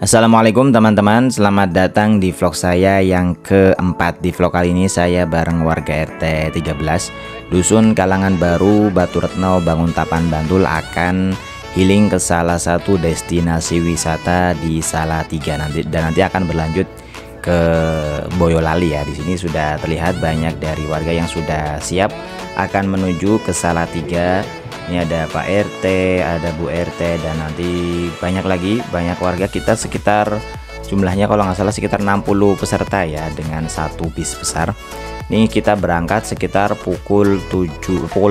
Assalamualaikum teman-teman, selamat datang di vlog saya yang keempat. Di vlog kali ini saya bareng warga RT 13 Dusun Kalangan Baru, Batu Retno, Banguntapan, Bantul akan healing ke salah satu destinasi wisata di Salatiga dan nanti akan berlanjut ke Boyolali ya. Di sini sudah terlihat banyak dari warga yang sudah siap akan menuju ke Salatiga. Ini ada Pak RT, ada Bu RT, dan nanti banyak warga kita, sekitar jumlahnya kalau nggak salah sekitar 60 peserta ya, dengan satu bis besar. Ini kita berangkat sekitar pukul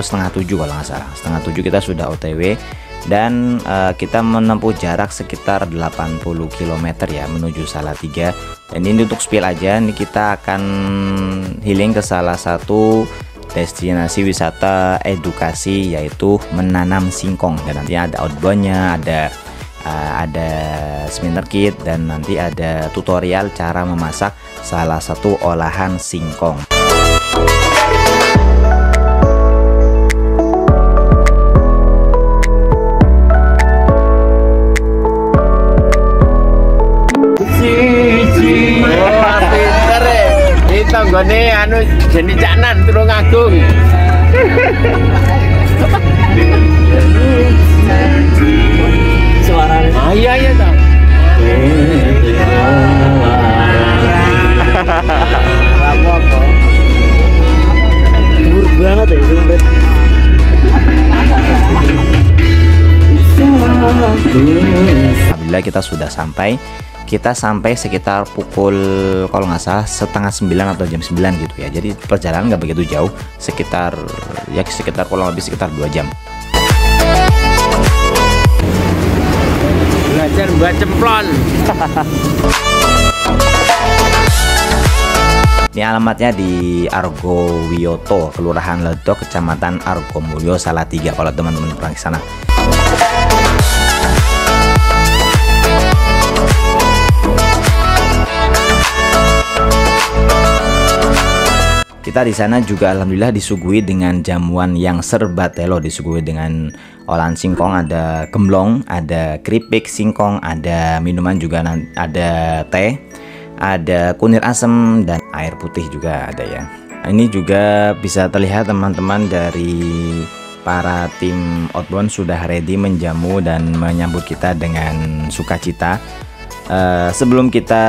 setengah 7 kalau nggak salah. Setengah 7 kita sudah OTW dan kita menempuh jarak sekitar 80 km ya menuju Salatiga. Dan ini untuk spill aja, ini kita akan healing ke salah satu destinasi wisata edukasi, yaitu menanam singkong, dan nanti ada outboundnya, ada seminar kit, dan nanti ada tutorial cara memasak salah satu olahan singkong. Tanggane anu jenis Caknan Tulung Agung. Suaranya. Ah iya toh. Apa-apa. Dur banget ya itu, Bet. Alhamdulillah kita sudah sampai. Kita sampai sekitar pukul kalau nggak salah setengah 9 atau jam 9 gitu ya. Jadi perjalanan nggak begitu jauh, sekitar kurang lebih sekitar 2 jam. Belajar buat cemplon. Ini alamatnya di Argo Wiyoto, Kelurahan Ledok, Kecamatan Argomulyo, Salatiga, kalau teman-teman pernah ke sana. Kita di sana juga alhamdulillah disuguhi dengan jamuan yang serba telo, disuguhi dengan olahan singkong, ada gemblong, ada keripik singkong, ada minuman juga, ada teh, ada kunir asem, dan air putih juga ada ya. Ini juga bisa terlihat teman-teman dari para tim outbound sudah ready menjamu dan menyambut kita dengan sukacita. Sebelum kita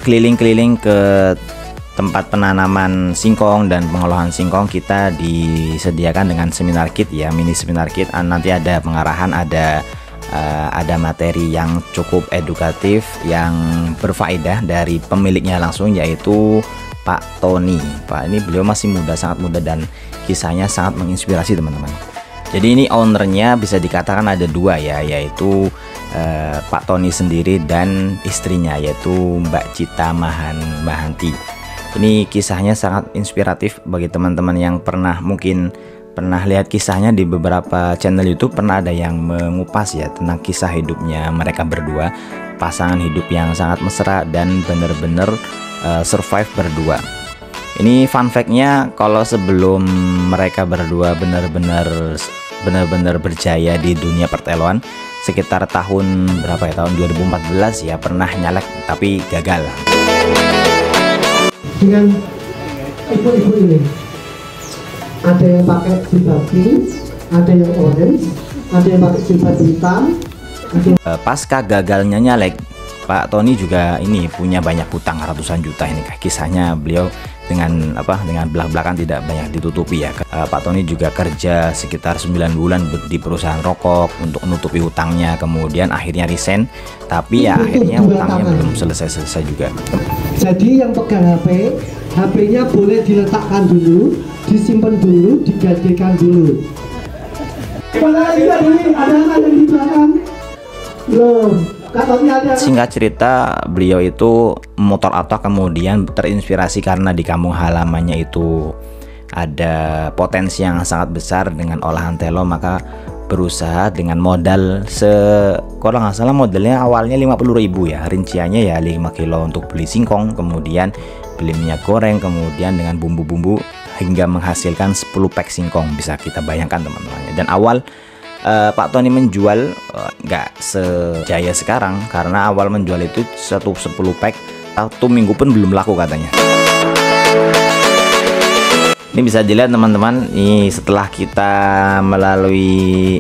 keliling-keliling ke tempat penanaman singkong dan pengolahan singkong, kita disediakan dengan seminar kit ya, mini seminar kit. Nanti ada pengarahan, ada materi yang cukup edukatif yang berfaedah dari pemiliknya langsung, yaitu Pak Tony. Pak ini beliau masih muda, sangat muda, dan kisahnya sangat menginspirasi teman-teman. Jadi ini ownernya bisa dikatakan ada dua ya, yaitu Pak Tony sendiri dan istrinya, yaitu Mbak Cita Mahanti. Ini kisahnya sangat inspiratif bagi teman-teman yang mungkin pernah lihat kisahnya di beberapa channel YouTube. Pernah ada yang mengupas ya tentang kisah hidupnya mereka berdua, pasangan hidup yang sangat mesra dan benar-benar survive berdua. Ini fun fact-nya, kalau sebelum mereka berdua benar-benar berjaya di dunia perteloan, sekitar tahun berapa ya, tahun 2014 ya, pernah nyalek tapi gagal. Dengan ibu-ibu ini ada yang pakai jilbab pink, ada yang orange, ada yang pakai jilbab hitam. Pasca gagalnya nyalek, Pak Tony juga ini punya banyak hutang ratusan juta. Ini kisahnya beliau dengan belak-belakan tidak banyak ditutupi ya. Pak Tony juga kerja sekitar 9 bulan di perusahaan rokok untuk menutupi hutangnya, kemudian akhirnya resign, tapi ya akhirnya hutangnya belum selesai juga. Jadi yang pegang HP-nya boleh diletakkan dulu, disimpan dulu, digadekan dulu. Ada yang di belakang. Loh. Singkat cerita, beliau itu motor otak, kemudian terinspirasi karena di kampung halamannya itu ada potensi yang sangat besar dengan olahan telo, maka berusaha dengan modal kalau nggak salah modalnya awalnya 50.000 ya, rinciannya ya 5 kilo untuk beli singkong, kemudian beli minyak goreng, kemudian dengan bumbu-bumbu hingga menghasilkan 10 pack singkong. Bisa kita bayangkan teman-teman. Dan awal Pak Tony menjual nggak sejaya sekarang, karena awal menjual itu 10 pack 1 minggu pun belum laku katanya. Ini bisa dilihat teman-teman, ini setelah kita melalui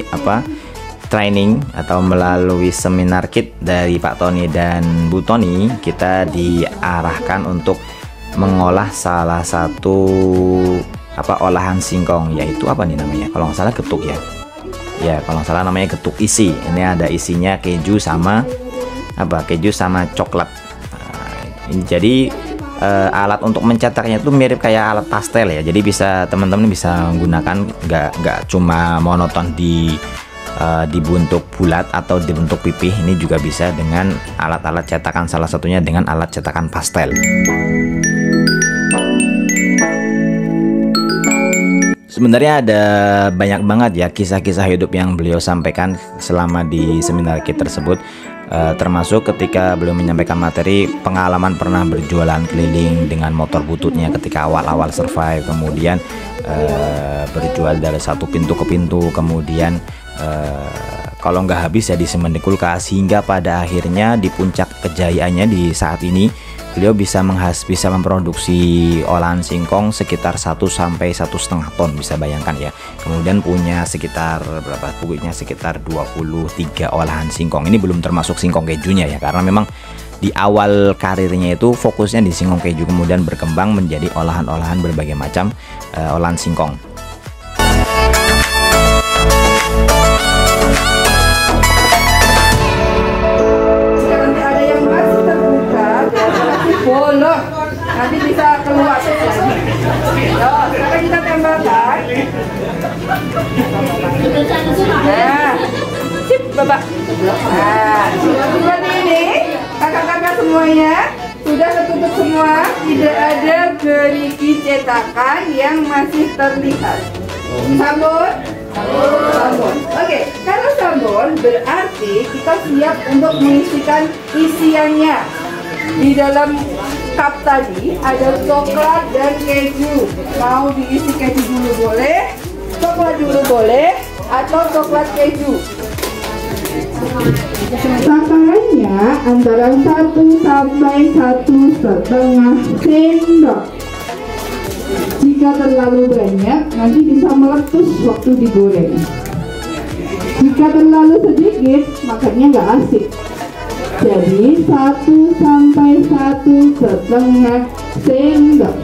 training atau melalui seminar kit dari Pak Tony dan Bu Tony, kita diarahkan untuk mengolah salah satu olahan singkong, yaitu apa nih namanya, kalau nggak salah getuk ya, kalau nggak salah namanya getuk isi. Ini ada isinya keju sama keju sama coklat. Ini jadi alat untuk mencetaknya itu mirip kayak alat pastel ya, jadi bisa teman-teman bisa menggunakan nggak cuma monoton di bentuk bulat atau di bentuk pipih. Ini juga bisa dengan alat-alat cetakan, salah satunya dengan alat cetakan pastel. Sebenarnya ada banyak banget ya kisah-kisah hidup yang beliau sampaikan selama di seminar kit tersebut, termasuk ketika beliau menyampaikan materi pengalaman pernah berjualan keliling dengan motor bututnya ketika awal-awal survive, kemudian berjual dari satu pintu ke pintu, kemudian kalau nggak habis ya disimpan di kulkas, hingga pada akhirnya di puncak kejayaannya di saat ini beliau bisa memproduksi olahan singkong sekitar 1 sampai 1,5 ton, bisa bayangkan ya. Kemudian punya sekitar sekitar 23 olahan singkong. Ini belum termasuk singkong kejunya ya, karena memang di awal karirnya itu fokusnya di singkong keju, kemudian berkembang menjadi olahan-olahan berbagai macam olahan singkong. Boleh, nanti bisa keluar lagi. Sekarang kita tambahkan. Nah, sip, Bapak. Nah, seperti ini, kakak-kakak semuanya sudah tertutup semua. Tidak ada gerigi cetakan yang masih terlihat. Sabun. Sabun. Oke, kalau sabun berarti kita siap untuk mengisikan isiannya. Di dalam cup tadi ada coklat dan keju. Mau diisi keju dulu boleh, coklat dulu boleh, atau coklat keju. Takarannya antara 1 sampai 1,5 sendok. Jika terlalu banyak, nanti bisa meletus waktu digoreng. Jika terlalu sedikit, makannya nggak asik. Jadi 1 sampai 1,5 sendok.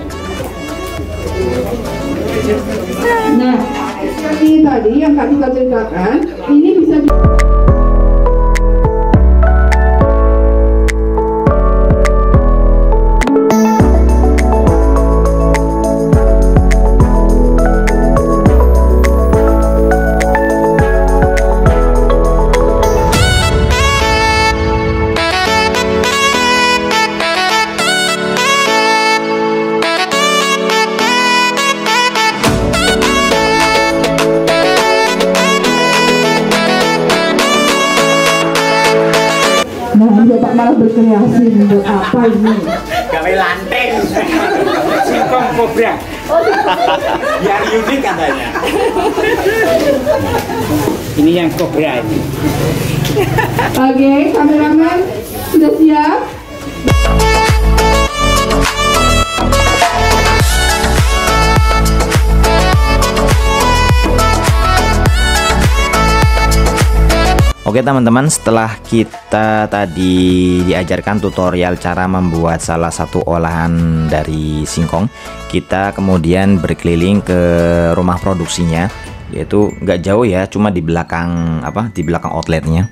Nah, seperti tadi yang Kak kita ceritakan, ini bisa Bapak malah berkreasi untuk apa ini? Gawe lantai. Singkong kobra. Yang unik katanya. Ini yang kobra ini. Oke, kameramen sudah siap? Oke teman-teman, setelah kita tadi diajarkan tutorial cara membuat salah satu olahan dari singkong, kita kemudian berkeliling ke rumah produksinya, yaitu nggak jauh ya, cuma di belakang outletnya.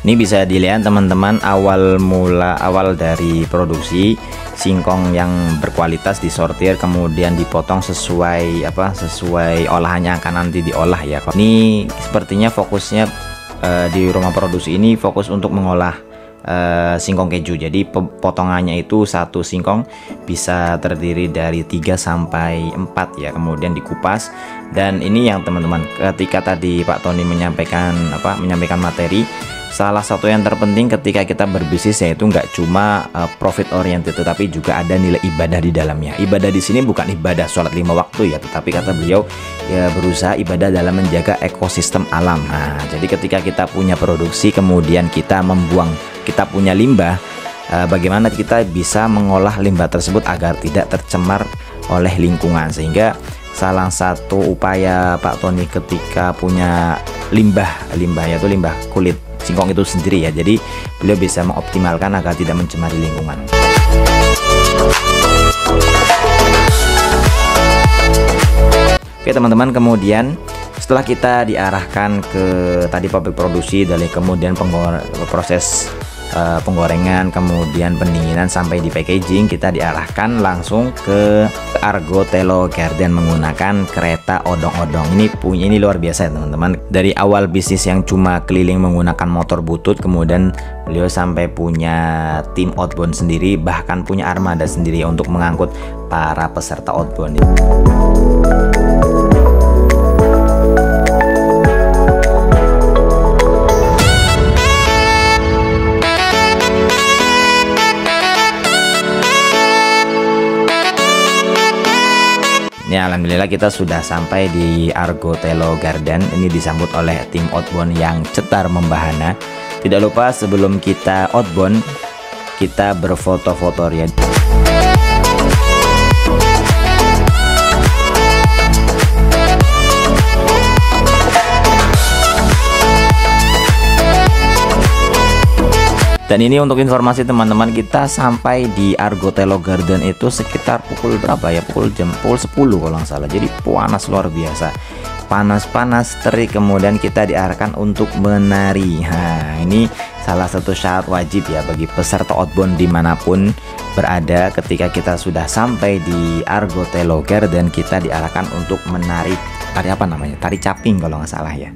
Ini bisa dilihat teman-teman, awal dari produksi singkong yang berkualitas disortir, kemudian dipotong sesuai olahannya akan nanti diolah ya. Ini sepertinya fokusnya di rumah produksi ini fokus untuk mengolah singkong keju. Jadi potongannya itu satu singkong bisa terdiri dari 3 sampai 4 ya, kemudian dikupas. Dan ini yang teman-teman, ketika tadi Pak Tony menyampaikan materi, salah satu yang terpenting ketika kita berbisnis yaitu nggak cuma profit oriented, tetapi juga ada nilai ibadah di dalamnya. Ibadah di sini bukan ibadah sholat 5 waktu ya, tetapi kata beliau ya berusaha ibadah dalam menjaga ekosistem alam. Nah, jadi ketika kita punya produksi kemudian kita punya limbah, bagaimana kita bisa mengolah limbah tersebut agar tidak tercemar oleh lingkungan. Sehingga salah satu upaya Pak Tony ketika punya limbah yaitu limbah kulit singkong itu sendiri ya, jadi beliau bisa mengoptimalkan agar tidak mencemari lingkungan. Oke teman-teman, kemudian setelah kita diarahkan ke tadi pabrik produksi, dari kemudian proses penggorengan, kemudian pendinginan sampai di packaging, kita diarahkan langsung ke Argo Telo Garden menggunakan kereta odong-odong. Ini luar biasa ya teman-teman. Dari awal bisnis yang cuma keliling menggunakan motor butut, kemudian beliau sampai punya tim outbound sendiri, bahkan punya armada sendiri untuk mengangkut para peserta outbound. Ya, alhamdulillah kita sudah sampai di Argo Telo Garden. Ini disambut oleh tim outbound yang cetar membahana. Tidak lupa sebelum kita outbound, kita berfoto-foto ya. Dan ini untuk informasi teman-teman, kita sampai di Argo Telo Garden itu sekitar pukul berapa ya? Pukul 10 kalau nggak salah. Jadi panas luar biasa. Panas-panas terik, kemudian kita diarahkan untuk menari. Nah, ini salah satu syarat wajib ya bagi peserta outbound dimanapun berada. Ketika kita sudah sampai di Argo Telo Garden, kita diarahkan untuk menari tari apa namanya? Tari caping kalau nggak salah ya.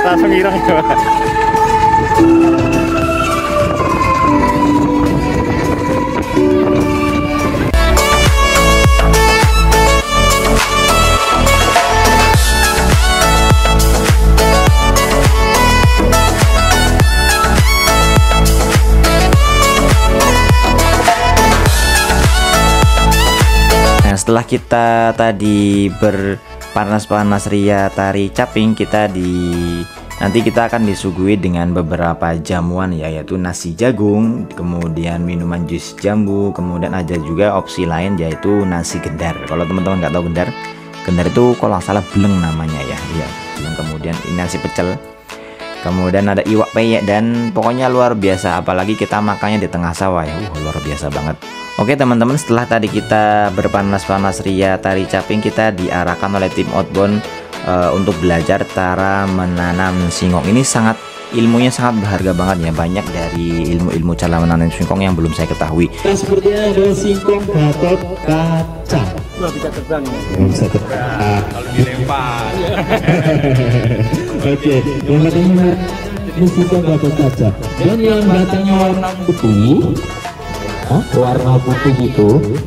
Langsung ireng coba. Nah, setelah kita tadi berpanas-panas ria tari caping, nanti kita akan disuguhi dengan beberapa jamuan ya, yaitu nasi jagung, kemudian minuman jus jambu, kemudian ada juga opsi lain yaitu nasi gendar. Kalau teman-teman nggak tahu gendar itu kalau nggak salah beleng namanya ya, beleng. Kemudian ini nasi pecel, kemudian ada iwak peyek, dan pokoknya luar biasa. Apalagi kita makannya di tengah sawah ya, luar biasa banget. Oke teman-teman, setelah tadi kita berpanas-panas ria tari caping, kita diarahkan oleh tim outbound untuk belajar cara menanam singkong. Ini ilmunya sangat berharga banget ya, banyak dari ilmu-ilmu cara menanam singkong yang belum saya ketahui. Nah, sepertinya ada singkong Gatot Kaca. Bisa terbang ya? Bisa terbang kalau dilempar. Oke, yang batangnya ini singkong Gatot Kaca, dan yang batangnya warna putih,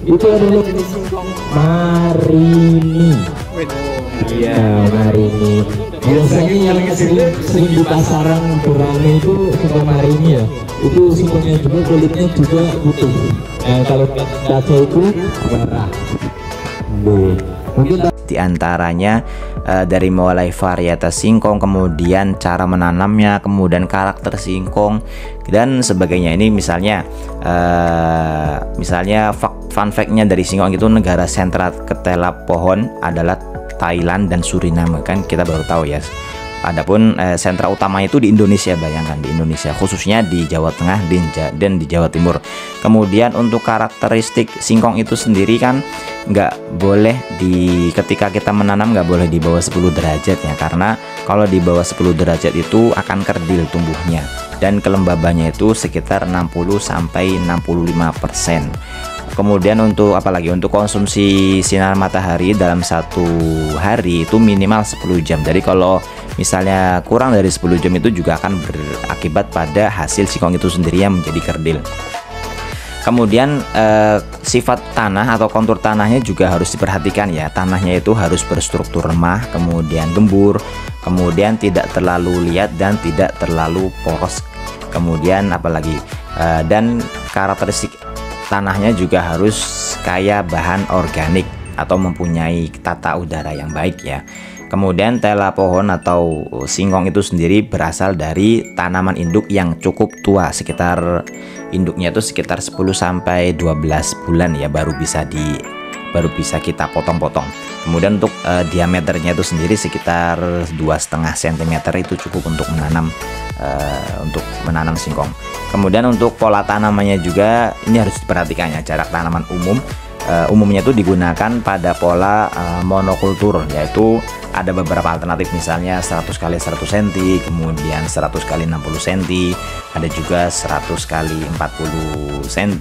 itu adalah singkong Marini. Iya, Marini. Biasanya yang sering di pasaran berame itu singkong Marini ya. Itu singkongnya juga, kulitnya juga putih. Nah, kalau kaca itu merah. Mungkin diantaranya dari mulai varietas singkong, kemudian cara menanamnya, kemudian karakter singkong dan sebagainya. Ini misalnya fun fact-nya dari singkong itu negara sentra ketela pohon adalah Thailand dan Suriname, kan kita baru tahu ya. Adapun sentra utama itu di Indonesia, bayangkan di Indonesia, khususnya di Jawa Tengah dan di Jawa Timur. Kemudian untuk karakteristik singkong itu sendiri kan nggak boleh ketika kita menanam nggak boleh di bawah 10 derajat ya, karena kalau di bawah 10 derajat itu akan kerdil tumbuhnya dan kelembabannya itu sekitar 60-65%. Kemudian untuk apalagi untuk konsumsi sinar matahari dalam satu hari itu minimal 10 jam. Jadi kalau misalnya kurang dari 10 jam itu juga akan berakibat pada hasil singkong itu sendiri yang menjadi kerdil. Kemudian sifat tanah atau kontur tanahnya juga harus diperhatikan ya. Tanahnya itu harus berstruktur lemah, kemudian gembur, kemudian tidak terlalu liat dan tidak terlalu poros. Kemudian apalagi dan karakteristik tanahnya juga harus kaya bahan organik atau mempunyai tata udara yang baik ya. Kemudian tela pohon atau singkong itu sendiri berasal dari tanaman induk yang cukup tua, sekitar induknya itu sekitar 10-12 bulan ya baru bisa kita potong-potong. Kemudian untuk diameternya itu sendiri sekitar 2,5 cm itu cukup untuk menanam singkong. Kemudian untuk pola tanamannya juga ini harus diperhatikan ya. Jarak tanaman umumnya itu digunakan pada pola monokultur, yaitu ada beberapa alternatif, misalnya 100 x 100 cm, kemudian 100 x 60 cm, ada juga 100 x 40 cm.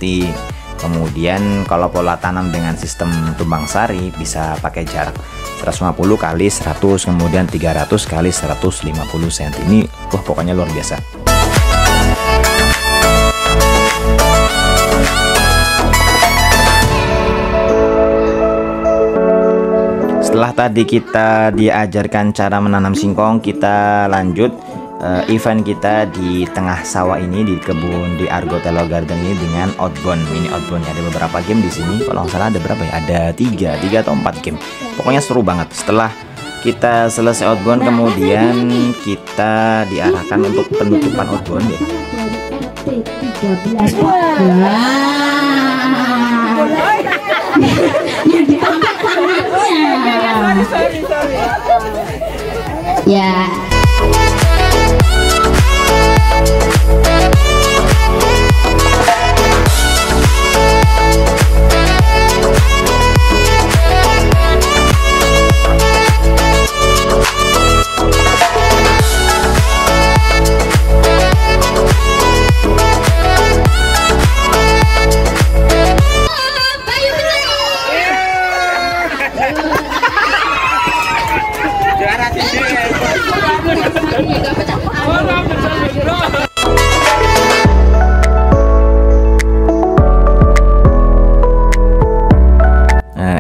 Kemudian kalau pola tanam dengan sistem tumbang sari bisa pakai jarak 150 x 100, kemudian 300 x 150 cm. Ini pokoknya luar biasa. Setelah tadi kita diajarkan cara menanam singkong, kita lanjut event kita di tengah sawah ini, di kebun di Argo Telo Garden ini dengan outbound, mini outbound. Ada beberapa game di sini, kalau nggak salah ada berapa ya? Ada 3 atau 4 game. Pokoknya seru banget. Setelah kita selesai outbound, kemudian kita diarahkan untuk penutupan outbound ya. Yang ditangkap tangannya. Sorry. Ya.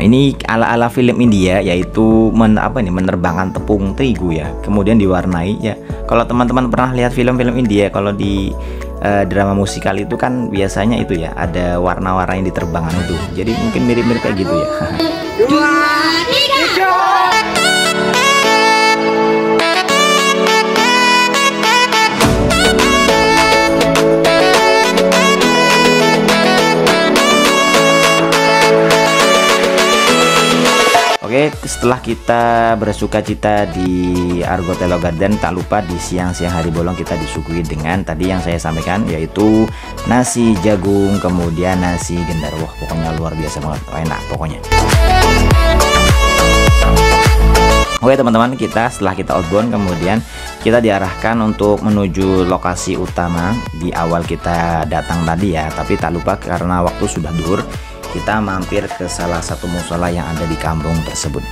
Ini ala-ala film India, yaitu menerbangkan tepung terigu ya, kemudian diwarnai ya. Kalau teman-teman pernah lihat film-film India, kalau di drama musikal itu kan biasanya itu ya, ada warna-warna yang diterbangkan itu. Jadi mungkin mirip-mirip kayak gitu ya. 2, 3. Oke, setelah kita bersuka cita di Argo Telo Garden, tak lupa di siang-siang hari bolong kita disuguhi dengan tadi yang saya sampaikan, yaitu nasi jagung, kemudian nasi gendar. Wah, pokoknya luar biasa banget, enak pokoknya. Oke teman-teman, setelah kita outbound, kemudian kita diarahkan untuk menuju lokasi utama di awal kita datang tadi ya. Tapi tak lupa karena waktu sudah duhur, kita mampir ke salah satu musola yang ada di kampung tersebut.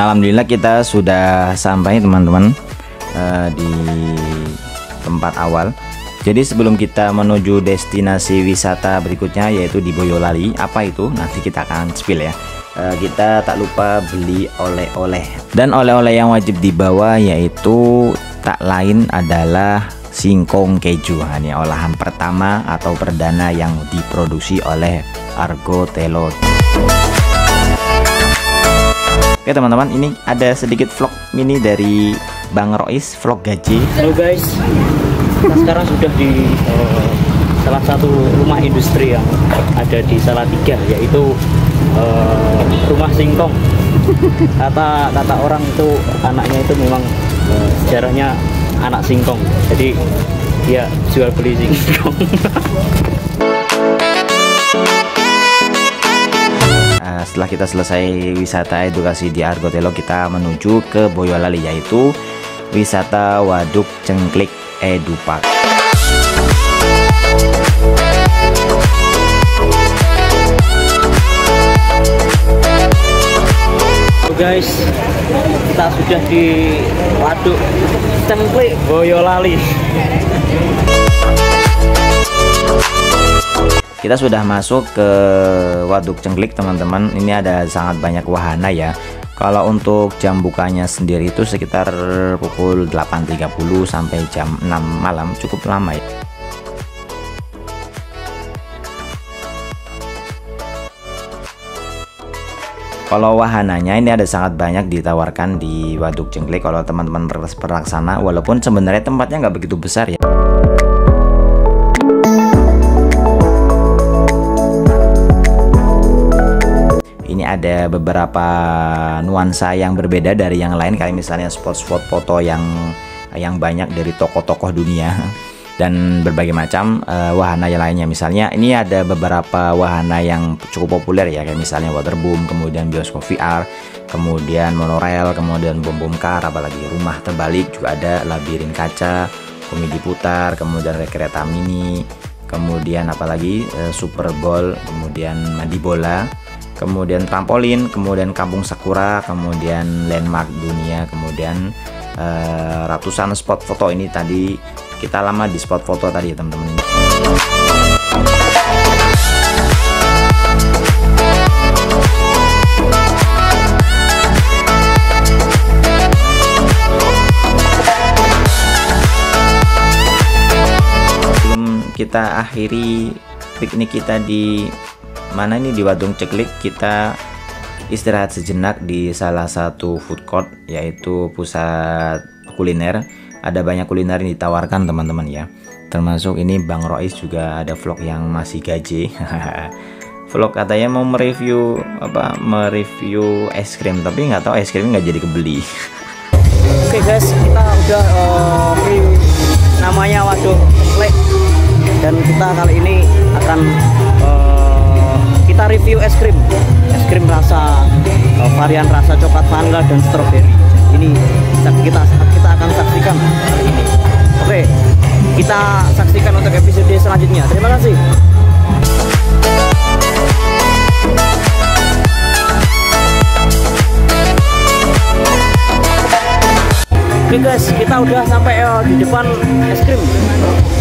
Nah, alhamdulillah kita sudah sampai teman-teman di tempat awal. Jadi sebelum kita menuju destinasi wisata berikutnya yaitu di Boyolali, apa itu? Nanti kita akan spill ya. Kita tak lupa beli oleh-oleh. Dan oleh-oleh yang wajib dibawa yaitu tak lain adalah singkong keju. Ini olahan pertama atau perdana yang diproduksi oleh Argo Telo. Oke teman-teman, ini ada sedikit vlog mini dari Bang Rois, vlog gaji. Halo guys, kita sekarang sudah di salah satu rumah industri yang ada di Salatiga, yaitu rumah singkong. Kata orang itu anaknya itu memang sejarahnya anak singkong, jadi dia jual beli singkong. Setelah kita selesai wisata edukasi di Argo Telo, kita menuju ke Boyolali yaitu wisata Waduk Cengklik Edupark. Guys, kita sudah di Waduk Cengklik Boyolali. Kita sudah masuk ke Waduk Cengklik teman-teman. Ini ada sangat banyak wahana ya. Kalau untuk jam bukanya sendiri itu sekitar pukul 8.30 sampai jam 6 malam, cukup lama ya. Kalau wahananya ini ada sangat banyak ditawarkan di Waduk Cengklik kalau teman-teman berlaksana, walaupun sebenarnya tempatnya nggak begitu besar ya. Ini ada beberapa nuansa yang berbeda dari yang lain, kayak misalnya spot-spot foto yang banyak dari tokoh-tokoh dunia dan berbagai macam wahana yang lainnya. Misalnya ini ada beberapa wahana yang cukup populer ya, kayak misalnya waterboom, kemudian bioskop VR, kemudian monorail, kemudian bom car, apalagi rumah terbalik juga ada, labirin kaca, komedi putar, kemudian kereta mini, kemudian apalagi super bowl, kemudian mandi bola, kemudian trampolin, kemudian kampung sakura, kemudian landmark dunia, kemudian ratusan spot foto. Ini tadi kita lama di spot foto tadi ya teman-teman. Sebelum kita akhiri piknik kita di mana ini, di Waduk Cengklik, kita istirahat sejenak di salah satu food court yaitu pusat kuliner. Ada banyak kuliner yang ditawarkan teman-teman ya, termasuk ini Bang Rois juga ada vlog yang masih gaji. Vlog katanya mau mereview es krim, tapi nggak tahu es krim nggak jadi kebeli. Oke guys, kita udah di namanya Waduk Cengklik, dan kita kali ini akan kita review es krim rasa varian rasa coklat mangga dan stroberi. Ini kita akan saksikan kali ini. Oke, kita saksikan untuk episode selanjutnya. Terima kasih. Oke guys, kita udah sampai di depan es krim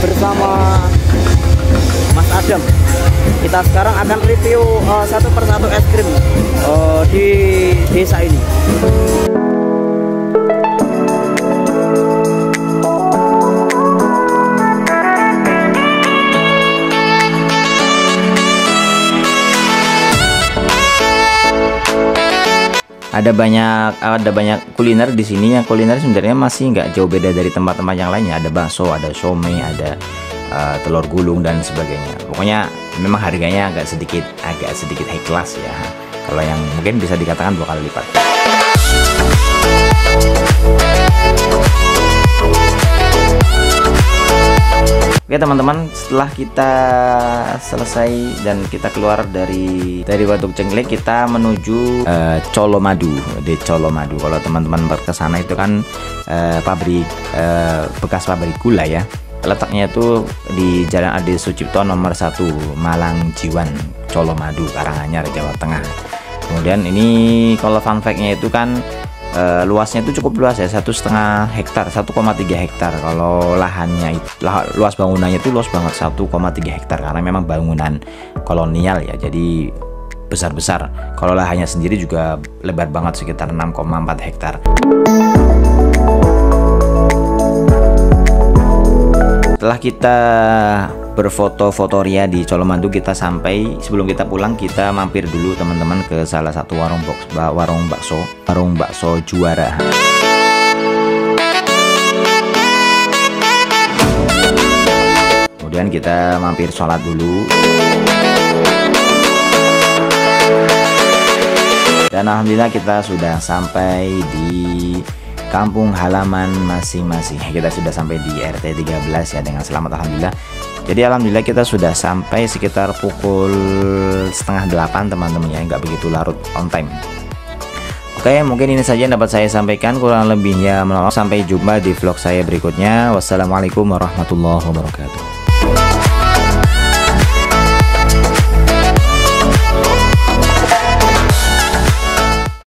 bersama Mas Adam. Kita sekarang akan review satu persatu es krim di desa ini. Ada banyak kuliner di sini. Yang kuliner sebenarnya masih nggak jauh beda dari tempat-tempat yang lainnya. Ada bakso, ada somai, ada telur gulung dan sebagainya. Pokoknya memang harganya agak sedikit high class ya. Kalau yang mungkin bisa dikatakan 2 kali lipat. Oke teman-teman, setelah kita selesai dan kita keluar dari Waduk Cengklik, kita menuju Colomadu, di Colomadu. Kalau teman-teman berkesana itu kan pabrik bekas pabrik gula ya. Letaknya itu di Jalan Ade Sucipto nomor 1 Malang Jiwan, Colomadu, Karanganyar, Jawa Tengah. Kemudian ini kalau fun fact-nya itu kan luasnya itu cukup luas ya, 1,5 hektar, 1,3 hektar. Kalau lahannya luas bangunannya itu luas banget, 1,3 hektar, karena memang bangunan kolonial ya, jadi besar-besar. Kalau lahannya sendiri juga lebar banget, sekitar 6,4 hektar. Setelah kita berfoto-foto ria di Colomandu, kita sampai, sebelum kita pulang kita mampir dulu teman-teman ke salah satu warung bakso Juara. Kemudian kita mampir sholat dulu, dan alhamdulillah kita sudah sampai di kampung halaman masing-masing. Kita sudah sampai di RT 13 ya, dengan selamat alhamdulillah. Jadi alhamdulillah kita sudah sampai sekitar pukul 7:30 teman-teman ya, nggak begitu larut, on time. Oke, mungkin ini saja yang dapat saya sampaikan, kurang lebihnya mohon maaf. Sampai jumpa di vlog saya berikutnya. Wassalamualaikum warahmatullahi wabarakatuh.